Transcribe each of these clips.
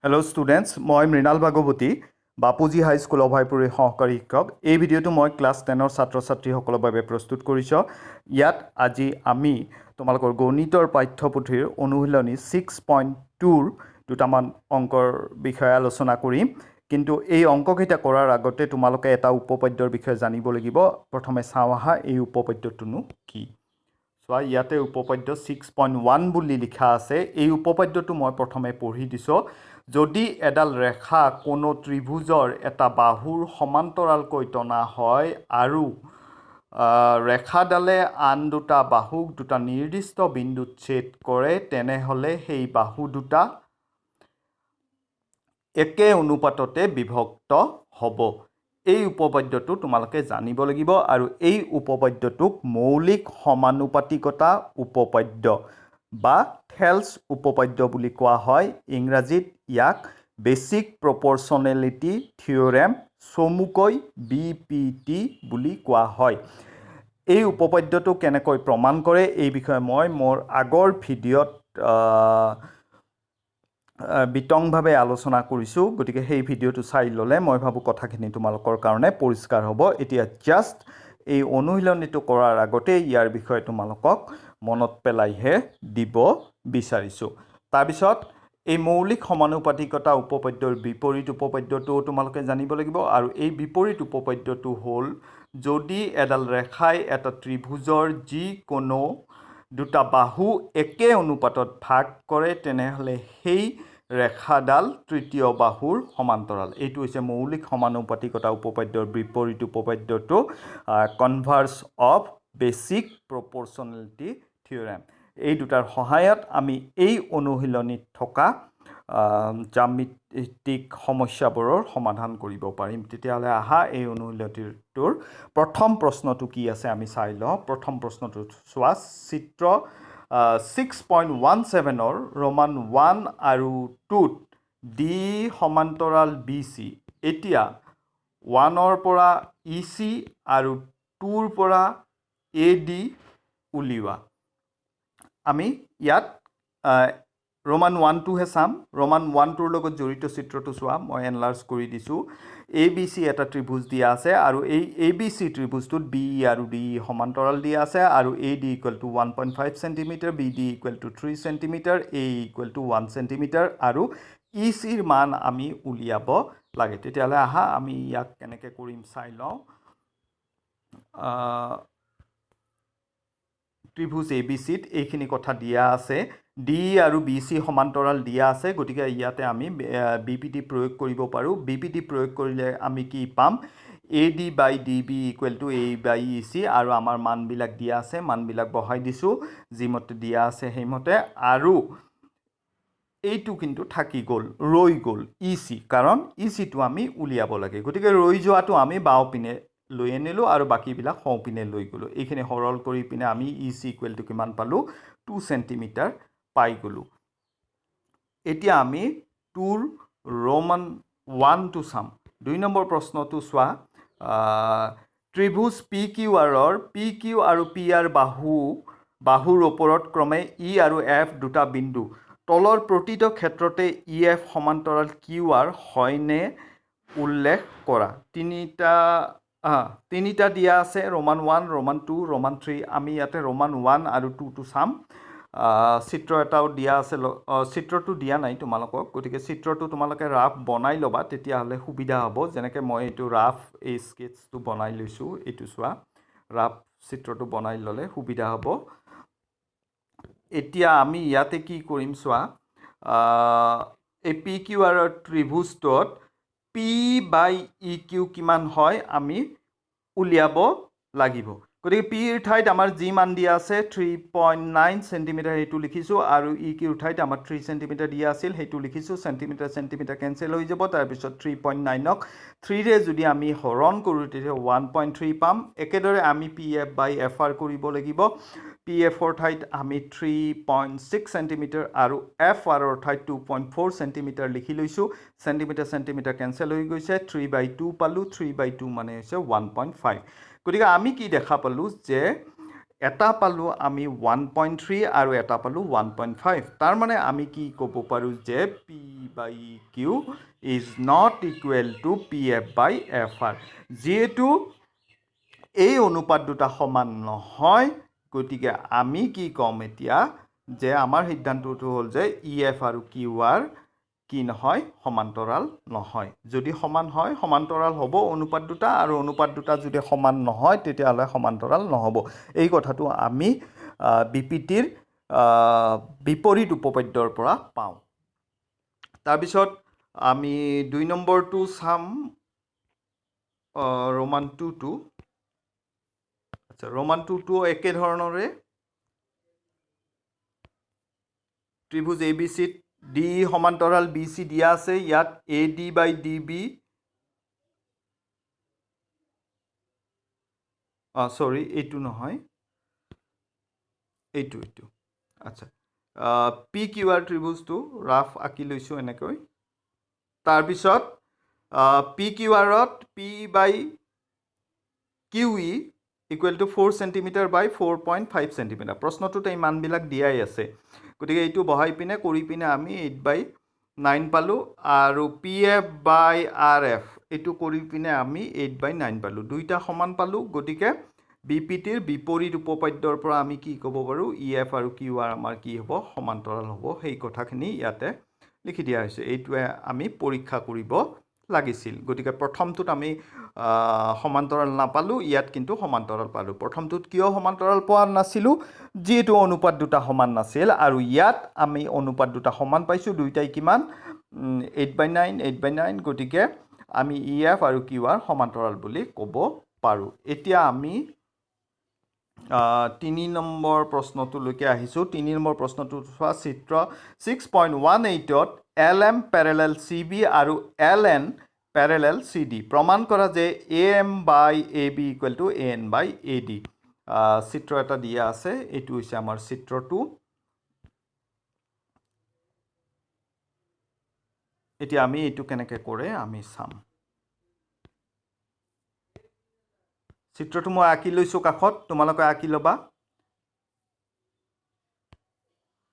Hello' students, মই মৃণাল ভাগৱতী, Bapuji high school অভয়পুৰীৰ সহকাৰী শিক্ষক। এই ভিডিঅ'টো মই ক্লাছ 10ৰ ছাত্ৰ ছাত্ৰীসকলৰ বাবে প্ৰস্তুত কৰিছোঁ। ইয়াত আজি আমি তোমালোকৰ গণিতৰ পাঠ্যপুথিৰ অনুশীলনী 6.2ৰ দুটামান অংকৰ বিষয়ে আলোচনা কৰিম। কিন্তু এই অংককেইটা কৰাৰ আগতে তোমালোকে এটা উপপাদ্যৰ বিষয়ে জানিব লাগিব। প্ৰথমে চাওঁ আহা এই উপপাদ্যটোনো কি। চোৱা, ইয়াতে উপপাদ্য 6.1 বুলি লিখা আছে। এই উপপাদ্যটো মই প্ৰথমে পঢ়ি দিছোঁ। যদি এডাল ৰেখা কোনো ত্ৰিভুজৰ এটা বাহুৰ সমান্তৰালকৈ টনা হয় আৰু ৰেখাডালে আন দুটা বাহুক দুটা নিৰ্দিষ্ট বিন্দুত ছেদ কৰে, তেনেহ'লে সেই বাহু দুটা একে অনুপাততে বিভক্ত হ'ব। এই উপপাদ্যটো তোমালোকে জানিব লাগিব আৰু এই উপপাদ্যটোক মৌলিক সমানুপাতিকতা উপপাদ্য বা থেলছ উপপাদ্য বুলি কোৱা হয়। ইংৰাজীত ইয়াক বেচিক প্ৰপৰ্চনেলিটি থিঅৰেম, চমুকৈ BPT বুলি কোৱা হয়। এই উপপাদ্যটো কেনেকৈ প্ৰমাণ কৰে এই বিষয়ে মই মোৰ আগৰ ভিডিঅ'ত বিতংভাৱে আলোচনা কৰিছোঁ। গতিকে সেই ভিডিঅ'টো চাই ল'লে মই ভাবোঁ কথাখিনি তোমালোকৰ কাৰণে পৰিষ্কাৰ হ'ব। এতিয়া জাষ্ট এই অনুশীলনীটো কৰাৰ আগতে ইয়াৰ বিষয়ে তোমালোকক মনত পেলাইহে দিব বিচাৰিছোঁ। তাৰপিছত এই মৌলিক সমানুপাতিকতা উপপাদ্যৰ বিপৰীত উপপাদ্যটোও তোমালোকে জানিব লাগিব। আৰু এই বিপৰীত উপপাদ্যটো হ'ল, যদি এডাল ৰেখাই এটা ত্ৰিভুজৰ যিকোনো দুটা বাহু একে অনুপাতত ভাগ কৰে, তেনেহ'লে সেই ৰেখাডাল তৃতীয় বাহুৰ সমান্তৰাল। এইটো হৈছে মৌলিক সমানুপাতিকতা উপপাদ্যৰ বিপৰীত উপপাদ্যটো, কনভাৰ্স অফ বেচিক প্ৰপৰ্চনেলিটি থিঅৰেম। এই দুটাৰ সহায়ত আমি এই অনুশীলনীত থকা জ্যামিতিক সমস্যাবোৰৰ সমাধান কৰিব পাৰিম। তেতিয়াহ'লে আহা এই অনুশীলনীটোৰ প্ৰথম প্ৰশ্নটো কি আছে আমি চাই লওঁ। প্ৰথম প্ৰশ্নটো চোৱা, চিত্ৰ 6.17ৰ ৰোমান 1 আৰু 2ত ডি সমান্তৰাল BC। এতিয়া 1ৰ পৰা EC আৰু 2ৰ পৰা AD উলিওৱা। আমি ইয়াত ৰোমান 1-2হে চাম। ৰোমান 1-2ৰ লগত জড়িত চিত্ৰটো চোৱা, মই এনলাৰ্জ কৰি দিছোঁ। ABC এটা ত্ৰিভুজ দিয়া আছে আৰু এই ABC ত্ৰিভুজটোত BE আৰু DE সমান্তৰাল দিয়া আছে আৰু AD = 1.5 cm, BD = 3 cm, A = 1 cm আৰু ECৰ মান আমি উলিয়াব লাগে। তেতিয়াহ'লে আহা আমি ইয়াক কেনেকৈ কৰিম চাই লওঁ। ত্ৰিভুজ ABCত এইখিনি কথা দিয়া আছে। DE আৰু BC সমান্তৰাল দিয়া আছে, গতিকে ইয়াতে আমি BPT প্ৰয়োগ কৰিব পাৰোঁ। BPT প্ৰয়োগ কৰিলে আমি কি পাম? AD by DB = A by EC, আৰু আমাৰ মানবিলাক দিয়া আছে, মানবিলাক বহাই দিছোঁ যিমতে দিয়া আছে সেইমতে। আৰু এইটো কিন্তু থাকি গ'ল, ৰৈ গ'ল EC, কাৰণ ECটো আমি উলিয়াব লাগে। গতিকে ৰৈ যোৱাটো আমি বাওঁ পিনে লৈ আনিলোঁ আৰু বাকীবিলাক সোঁ পিনে লৈ গ'লোঁ। এইখিনি সৰল কৰি পিনে আমি EC = কিমান পালোঁ? 2 cm পাই গ'লোঁ। এতিয়া আমি 2ৰ ৰোমান 1টো চাম। 2 নম্বৰ প্ৰশ্নটো চোৱা, ত্ৰিভুজ PQRৰ PQ আৰু PR বাহুৰ ওপৰত ক্ৰমে E আৰু F দুটা বিন্দু। তলৰ প্ৰতিটো ক্ষেত্ৰতে EF সমান্তৰাল QR হয়নে উল্লেখ কৰা। তিনিটা দিয়া আছে, ৰোমান 1, ৰোমান 2, ৰোমান 3। আমি ইয়াতে ৰোমান 1 আৰু 2টো চাম। চিত্ৰ এটাও দিয়া আছে, চিত্ৰটো দিয়া নাই তোমালোকক, গতিকে চিত্ৰটো তোমালোকে ৰাফ বনাই ল'বা, তেতিয়াহ'লে সুবিধা হ'ব। যেনেকৈ মই এইটো ৰাফ এই স্কেটছটো বনাই লৈছোঁ, এইটো চোৱা, ৰাফ চিত্ৰটো বনাই ল'লে সুবিধা হ'ব। এতিয়া আমি ইয়াতে কি কৰিম চোৱা, এই PQR ত্ৰিভুজটোত P/EQ কিমান হয় আমি উলিয়াব লাগিব। গতিকে Pৰ ঠাইত আমাৰ যি মান দিয়া আছে 3.9 cm সেইটো লিখিছোঁ, আৰু EQৰ ঠাইত আমাৰ 3 cm দিয়া আছিল সেইটো লিখিছোঁ। চেণ্টিমিটাৰ কেঞ্চেল হৈ যাব। তাৰপিছত 3.9ক 3ৰে যদি আমি হৰণ কৰোঁ তেতিয়া 1.3 পাম। একেদৰে আমি PF/FR কৰিব লাগিব। PFৰ ঠাইত আমি 3.6 cm আৰু FRৰ ঠাইত 2.4 cm লিখি লৈছোঁ। চেণ্টিমিটাৰ কেঞ্চেল হৈ গৈছে, 3/2 পালোঁ। 3/2 মানে হৈছে 1.5। গতিকে আমি কি দেখা পালোঁ যে এটা পালোঁ আমি 1.3 আৰু এটা পালোঁ 1.5 তাৰমানে আমি কি ক'ব পাৰোঁ যে P by Q is not equal to P F by F R যিহেতু এই অনুপাত দুটা সমান নহয় গতিকে আমি কি ক'ম এতিয়া যে আমাৰ সিদ্ধান্তটো হ'ল যে ই এফ আৰু কিউ আৰ কি নহয় সমান্তৰাল নহয় যদি সমান হয় সমান্তৰাল হ'ব অনুপাত দুটা আৰু অনুপাত দুটা যদি সমান নহয় তেতিয়াহ'লে সমান্তৰাল নহ'ব এই কথাটো আমি বিপিটিৰ বিপৰীত উপপাদ্যৰ পৰা পাওঁ তাৰপিছত আমি 2 নম্বৰটো চাম ৰোমান 2 আচ্ছা ৰোমান 2 একে ধৰণৰে ত্ৰিভুজ এ বি চিত ডি সমান্তৰাল বি চি দিয়া আছে ইয়াত A D by D B sorry এইটো নহয় এইটো আচ্ছা পি কিউ আৰ ত্ৰিভুজটো ৰাফ আঁকি লৈছোঁ এনেকৈ তাৰপিছত পি কিউ আৰত P by Q E equal to 4 centimetre by 4.5 centimetre প্ৰশ্নটোত এই মানবিলাক দিয়াই আছে গতিকে এইটো বহাই পিনে কৰি পিনে আমি 8/9 পালোঁ আৰু পি এফ বাই আৰ এফ এইটো কৰি পিনে আমি 8/9 পালোঁ দুইটা সমান পালোঁ গতিকে বিপিটিৰ বিপৰীত উপপাদ্যৰ পৰা আমি কি ক'ব পাৰোঁ ই এফ আৰু কিউ আৰ আমাৰ কি হ'ব সমান্তৰাল হ'ব সেই কথাখিনি ইয়াতে লিখি দিয়া হৈছে এইটোৱে আমি পৰীক্ষা কৰিব লাগিছিল গতিকে প্ৰথমটোত আমি সমান্তৰাল নাপালোঁ ইয়াত কিন্তু সমান্তৰাল পালোঁ প্ৰথমটোত কিয় সমান্তৰাল পোৱা নাছিলোঁ যিহেতু অনুপাত দুটা সমান নাছিল আৰু ইয়াত আমি অনুপাত দুটা সমান পাইছোঁ দুইটাই কিমান 8/9 গতিকে আমি ই এফ আৰু কিউ আৰ সমান্তৰাল বুলি ক'ব পাৰোঁ এতিয়া আমি 3 নম্বৰ প্ৰশ্নটোলৈকে আহিছোঁ 3 নম্বৰ প্ৰশ্নটো চোৱা চিত্ৰ 6.18ত L M parallel C B আৰু L N parallel C D প্ৰমাণ কৰা যে A M by A B equal to A N by A D চিত্ৰ এটা দিয়া আছে এইটো হৈছে আমাৰ চিত্ৰটো এতিয়া আমি এইটো কেনেকৈ কৰে আমি চাম চিত্ৰটো মই আঁকি লৈছোঁ কাষত তোমালোকে আঁকি ল'বা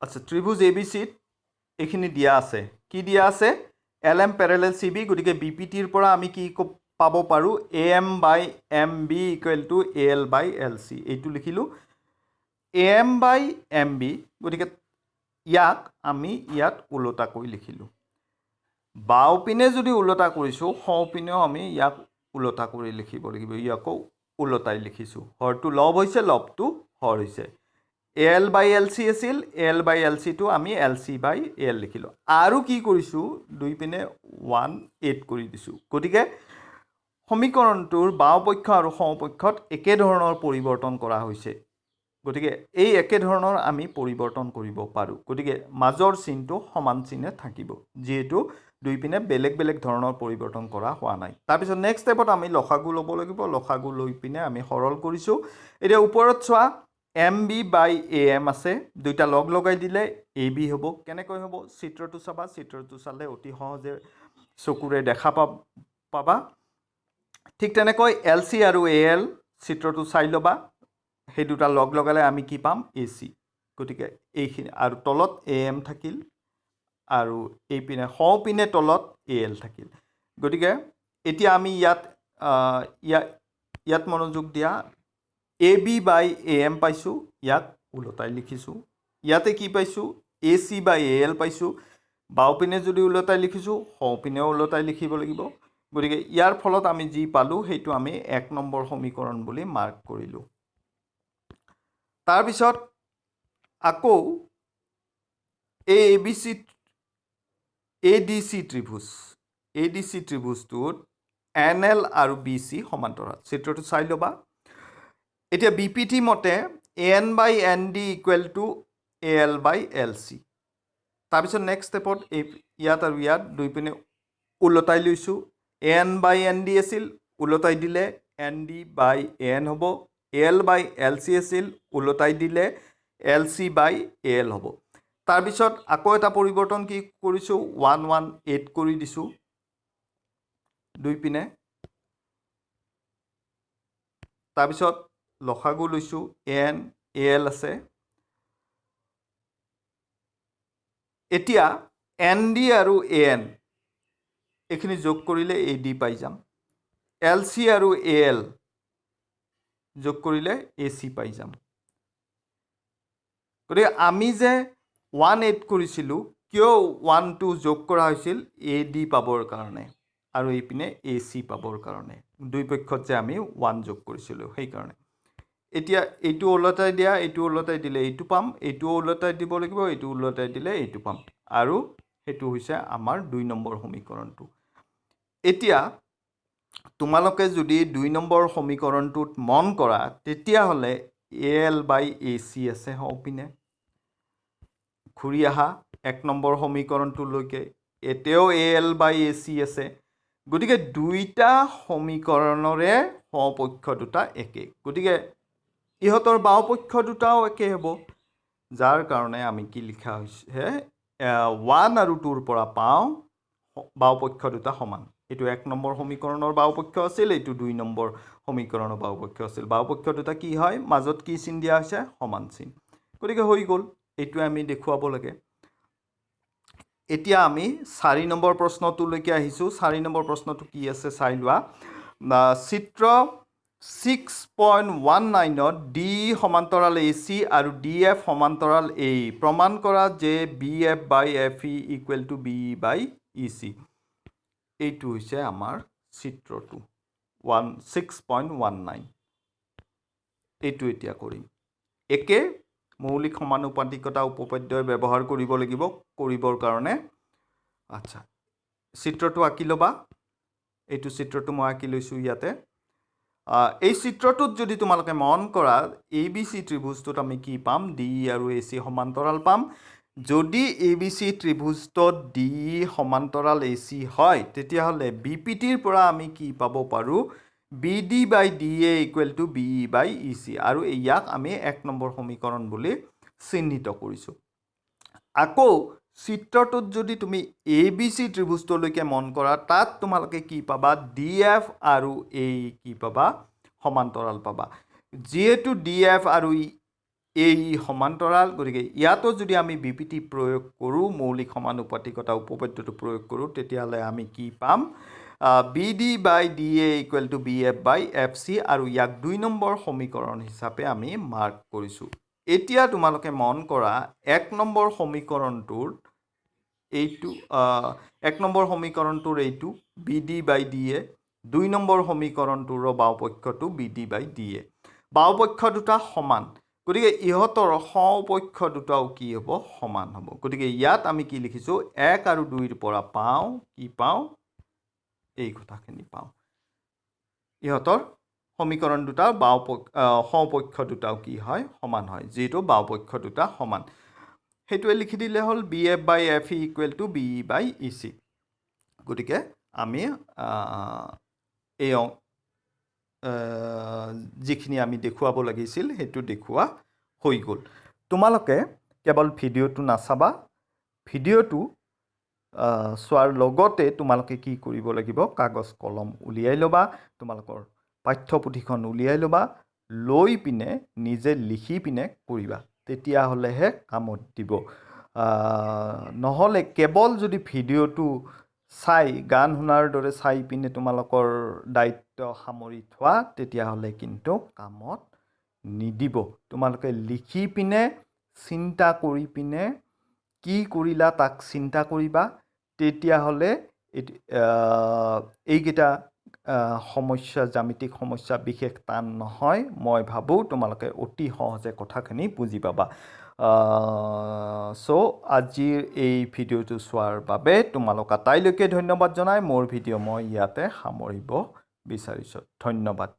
আচ্ছা ত্ৰিভুজ এ বি চিত এইখিনি দিয়া আছে কি দিয়া আছে L M parallel C B গতিকে বি পি টিৰ পৰা আমি কি পাব পাৰোঁ A M by M B equal to A L by L C এইটো লিখিলোঁ A M by M B গতিকে ইয়াক আমি ইয়াত ওলোটাকৈ লিখিলোঁ বাওঁপিনে যদি ওলোটা কৰিছোঁ সোঁপিনেও আমি ইয়াক ওলোটা কৰি লিখিব লাগিব ইয়াকো ওলোটাই লিখিছোঁ হৰটো লব হৈছে লবটো হৰ হৈছে এল বাই এল চি আছিল এল বাই এল চিটো আমি এল চি বাই এল লিখিলোঁ আৰু কি কৰিছোঁ দুই পিনে 1/8 কৰি দিছোঁ গতিকে সমীকৰণটোৰ বাওঁপক্ষ আৰু সোঁপক্ষত একেধৰণৰ পৰিৱৰ্তন কৰা হৈছে গতিকে এই একেধৰণৰ আমি পৰিৱৰ্তন কৰিব পাৰোঁ গতিকে মাজৰ চিনটো সমান চিনে থাকিব যিহেতু দুই পিনে বেলেগ বেলেগ ধৰণৰ পৰিৱৰ্তন কৰা হোৱা নাই তাৰপিছত নেক্সট ষ্টেপত আমি লসাগু ল'ব লাগিব লসাগু লৈ পিনে আমি সৰল কৰিছোঁ এতিয়া ওপৰত চোৱা M B by A M আছে দুইটা লগ লগাই দিলে এ বি হ'ব কেনেকৈ হ'ব চিত্ৰটো চাবা চিত্ৰটো চালে অতি সহজে চকুৰে দেখা পাবা ঠিক তেনেকৈ এল চি আৰু এ এল চিত্ৰটো চাই ল'বা সেই দুটা লগ লগালে আমি কি পাম এ চি গতিকে এইখিনি আৰু তলত এ এম থাকিল আৰু এইপিনে সোঁপিনে তলত এ এল থাকিল গতিকে এতিয়া আমি ইয়াত মনোযোগ দিয়া A B by A M পাইছোঁ ইয়াক ওলোটাই লিখিছোঁ ইয়াতে কি পাইছোঁ এ চি বাই এ এল পাইছোঁ বাওঁপিনে যদি ওলোটাই লিখিছোঁ সোঁপিনেও ওলোটাই লিখিব লাগিব গতিকে ইয়াৰ ফলত আমি যি পালোঁ সেইটো আমি 1 নম্বৰ সমীকৰণ বুলি মাৰ্ক কৰিলোঁ তাৰপিছত আকৌ A B C A D C ত্ৰিভুজটোত এন এল আৰু বি চি সমান্তৰাল চিত্ৰটো চাই ল'বা এতিয়া বি পি টি মতে A N by N D equal to A L by L C তাৰপিছত নেক্সট ষ্টেপত ইয়াত আৰু ইয়াত দুই পিনে ওলোটাই লৈছোঁ A N by N D আছিল ওলোটাই দিলে N D by A N হ'ব A L by L C আছিল ওলোটাই দিলে এল চি বাই এ এল হ'ব তাৰপিছত আকৌ এটা পৰিৱৰ্তন কি কৰিছোঁ 1/8 কৰি দিছোঁ দুই পিনে তাৰপিছত লসাগু লৈছোঁ এন এল আছে এতিয়া এন ডি আৰু এ এন এইখিনি যোগ কৰিলে এ ডি পাই যাম এল চি আৰু এ এল যোগ কৰিলে এ চি পাই যাম গতিকে আমি যে 1 এড কৰিছিলোঁ কিয় 1 2 যোগ কৰা হৈছিল এ ডি পাবৰ কাৰণে আৰু এইপিনে এ চি পাবৰ কাৰণে দুই পক্ষত যে আমি 1 যোগ কৰিছিলোঁ সেইকাৰণে এতিয়া এইটো ওলটাই দিয়া এইটো ওলটাই দিলে এইটো পাম এইটো ওলটাই দিব লাগিব এইটো ওলটাই দিলে এইটো পাম আৰু সেইটো হৈছে আমাৰ 2 নম্বৰ সমীকৰণটো এতিয়া তোমালোকে যদি 2 নম্বৰ সমীকৰণটোত মন কৰা তেতিয়াহ'লে এ এল বাই এ চি আছে হপিনে ঘূৰি আহা 1 নম্বৰ সমীকৰণটোলৈকে এতেও এ এল বাই এ চি আছে গতিকে দুইটা সমীকৰণৰে সমপক্ষ দুটা একে গতিকে ইহঁতৰ বাওপক্ষ দুটাও একে হ'ব যাৰ কাৰণে আমি কি লিখা হৈছে 1 আৰু 2ৰ পৰা পাওঁ বাওপক্ষ দুটা সমান এইটো 1 নম্বৰ সমীকৰণৰ বাওপক্ষ আছিল এইটো 2 নম্বৰ সমীকৰণৰ বাওপক্ষ আছিল বাওপক্ষ দুটা কি হয় মাজত কি চিন দিয়া হৈছে সমান চিন গতিকে হৈ গ'ল এইটো আমি দেখুৱাব লাগে এতিয়া আমি 4 নম্বৰ প্ৰশ্নটোলৈকে আহিছোঁ 4 নম্বৰ প্ৰশ্নটো কি আছে চাই লোৱা চিত্ৰ 6.19ত ডি সমান্তৰাল এ চি আৰু ডি এফ সমান্তৰাল এ প্ৰমাণ কৰা যে B F by F E equal to B by E C এইটো হৈছে আমাৰ চিত্ৰটো 6.19 এইটো এতিয়া কৰিম একে মৌলিক সমানুপাতিকতা উপপাদ্য ব্যৱহাৰ কৰিব লাগিব কৰিবৰ কাৰণে আচ্ছা চিত্ৰটো আঁকি ল'বা এইটো চিত্ৰটো মই আঁকি লৈছোঁ ইয়াতে এই চিত্ৰটোত যদি তোমালোকে মন কৰা এ বি চি ত্ৰিভুজটোত আমি কি পাম ডি আৰু এ চি সমান্তৰাল পাম যদি এ বি চি ত্ৰিভুজটোত ডি সমান্তৰাল এ চি হয় তেতিয়াহ'লে বি পি টিৰ পৰা আমি কি পাব পাৰোঁ B D by D A equal to B by E C আৰু ইয়াক আমি 1 নম্বৰ সমীকৰণ বুলি চিহ্নিত কৰিছোঁ আকৌ চিত্ৰটোত যদি তুমি এ বি চি ত্ৰিভুজটোলৈকে মন কৰা তাত তোমালোকে কি পাবা ডি এফ আৰু এ কি পাবা সমান্তৰাল পাবা যিহেতু ডি এফ আৰু এ সমান্তৰাল গতিকে ইয়াতো যদি আমি বি পি টি প্ৰয়োগ কৰোঁ মৌলিক সমানুপাতিকতা উপপাদ্যটো প্ৰয়োগ কৰোঁ তেতিয়াহ'লে আমি কি পাম B D by D A equal to B F by F C আৰু ইয়াক 2 নম্বৰ সমীকৰণ হিচাপে আমি মাৰ্ক কৰিছোঁ এতিয়া তোমালোকে মন কৰা 1 নম্বৰ সমীকৰণটোৰ এইটো 1 নম্বৰ সমীকৰণটোৰ এইটো B D by D A 2 নম্বৰ সমীকৰণটোৰ বাওপক্ষটো B D by D A বাওপক্ষ দুটা সমান গতিকে ইহঁতৰ সমপক্ষ দুটাও কি হ'ব সমান হ'ব গতিকে ইয়াত আমি কি লিখিছোঁ 1 আৰু 2ৰ পৰা পাওঁ কি পাওঁ এই কথাখিনি পাওঁ ইহঁতৰ সমীকৰণ দুটা সমপক্ষ দুটাও কি হয় সমান হয় যিহেতু বাওপক্ষ দুটা সমান সেইটোৱে লিখি দিলে হ'ল B F by F E equal to B by E C গতিকে আমি এই যিখিনি আমি দেখুৱাব লাগিছিল সেইটো দেখুওৱা হৈ গ'ল তোমালোকে কেৱল ভিডিঅ'টো নাচাবা ভিডিঅ'টো চোৱাৰ লগতে তোমালোকে কি কৰিব লাগিব কাগজ কলম উলিয়াই ল'বা তোমালোকৰ পাঠ্যপুথিখন উলিয়াই ল'বা লৈ পিনে নিজে লিখি পিনে কৰিবা তেতিয়াহ'লেহে কামত দিব নহ'লে কেৱল যদি ভিডিঅ'টো চাই গান শুনাৰ দৰে চাই পিনে তোমালোকৰ দায়িত্ব সামৰি থোৱা তেতিয়াহ'লে কিন্তু কামত নিদিব তোমালোকে লিখি পিনে চিন্তা কৰি পিনে কি কৰিলা তাক চিন্তা কৰিবা তেতিয়াহ'লে এইকেইটা সমস্যা জ্যামিতিক সমস্যা বিশেষ টান নহয় মই ভাবোঁ তোমালোকে অতি সহজে কথাখিনি বুজি পাবা চ' আজিৰ এই ভিডিঅ'টো চোৱাৰ বাবে তোমালোক আটাইলৈকে ধন্যবাদ জনাই মোৰ ভিডিঅ' মই ইয়াতে সামৰিব বিচাৰিছোঁ ধন্যবাদ